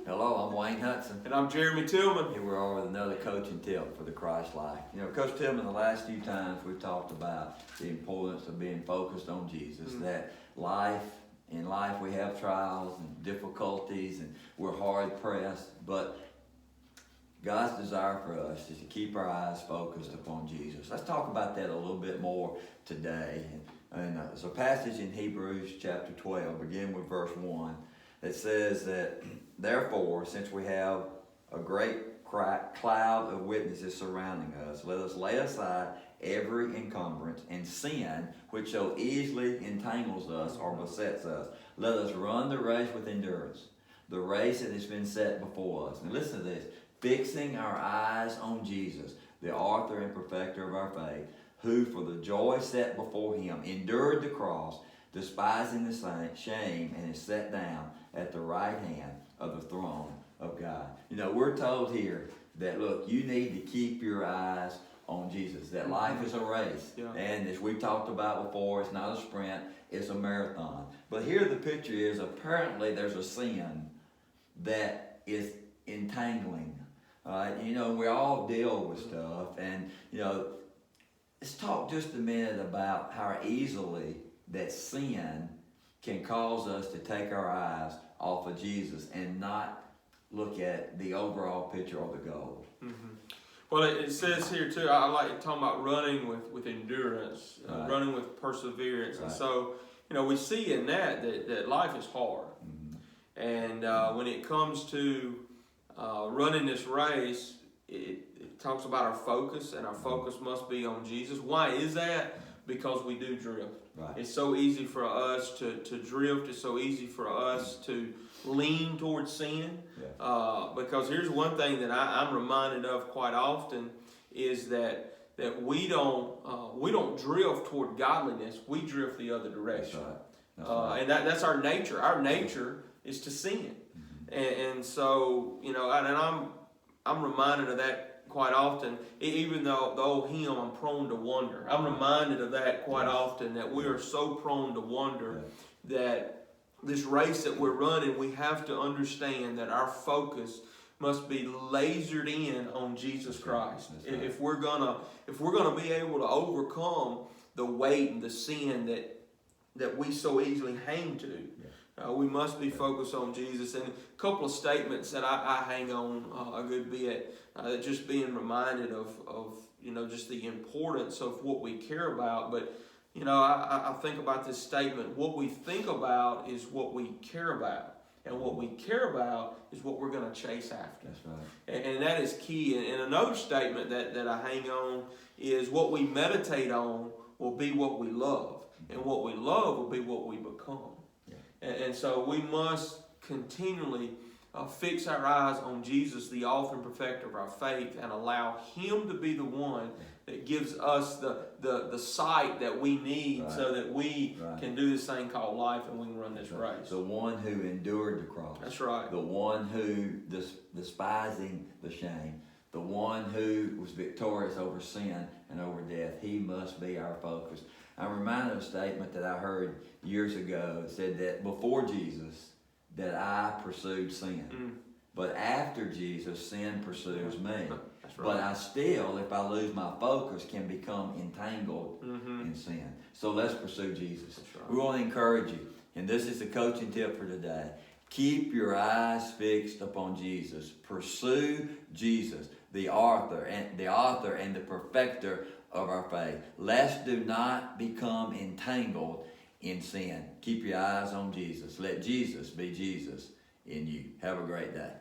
Hello, I'm Wayne Hudson. And I'm Jeremy Tillman. Here we are with another coaching tip for the Christ life. You know, Coach Tillman, the last few times we've talked about the importance of being focused on Jesus, that in life we have trials and difficulties and we're hard pressed, but God's desire for us is to keep our eyes focused upon Jesus. Let's talk about that a little bit more today. And there's a passage in Hebrews chapter 12, beginning with verse 1, that says that, therefore, since we have a great cloud of witnesses surrounding us, let us lay aside every encumbrance and sin which so easily entangles us or besets us. Let us run the race with endurance, the race that has been set before us. And listen to this, fixing our eyes on Jesus, the author and perfecter of our faith, who for the joy set before him endured the cross, despising the shame, and is set down at the right hand of the throne of God. You know, we're told here that, look, you need to keep your eyes on Jesus, that life is a race. Yeah. And as we've talked about before, it's not a sprint, it's a marathon. But here the picture is, apparently there's a sin that is entangling. You know, we all deal with stuff, and, you know, let's talk just a minute about how easily that sin can cause us to take our eyes off of Jesus and not look at the overall picture of the goal. Mm-hmm. Well, it says here too, I like talking about running with endurance, right. Running with perseverance. Right. And so, you know, we see in that life is hard. Mm-hmm. And when it comes to running this race, it talks about our focus, and our focus must be on Jesus. Why is that? Because we do drift. Right. It's so easy for us to drift. It's so easy for us to lean towards sin. Yeah. Because here's one thing that I'm reminded of quite often is that we don't drift toward godliness. We drift the other direction. That's right. That's right. And that's our nature. Our nature is to sin. Mm-hmm. And so, you know, and I'm reminded of that quite often. Even though him, I'm prone to wonder. I'm reminded of that quite often, that we are so prone to wonder that this race that we're running, we have to understand that our focus must be lasered in on Jesus Christ. Right. If we're gonna be able to overcome the weight and the sin that we so easily hang to, we must be focused on Jesus. And a couple of statements that I hang on a good bit, just being reminded of you know, just the importance of what we care about. But you know, I think about this statement: what we think about is what we care about, and what we care about is what we're going to chase after. That's right. And that is key. And another statement that I hang on is, what we meditate on will be what we love, and what we love will be what we become. Yeah. And so we must continually fix our eyes on Jesus, the author and perfecter of our faith, and allow him to be the one that gives us the sight that we need, so that we can do this thing called life, and we can run this race. The one who endured the cross. That's right. The one who, despising the shame, the one who was victorious over sin and over death, he must be our focus. I'm reminded of a statement that I heard years ago. It said that before Jesus, that I pursued sin. But after Jesus, sin pursues me. That's right. But I still, if I lose my focus, can become entangled in sin. So let's pursue Jesus. Right. We want to encourage you, and this is the coaching tip for today. Keep your eyes fixed upon Jesus. Pursue Jesus, the author and the perfecter of our faith. Let's do not become entangled in sin. Keep your eyes on Jesus. Let Jesus be Jesus in you. Have a great day.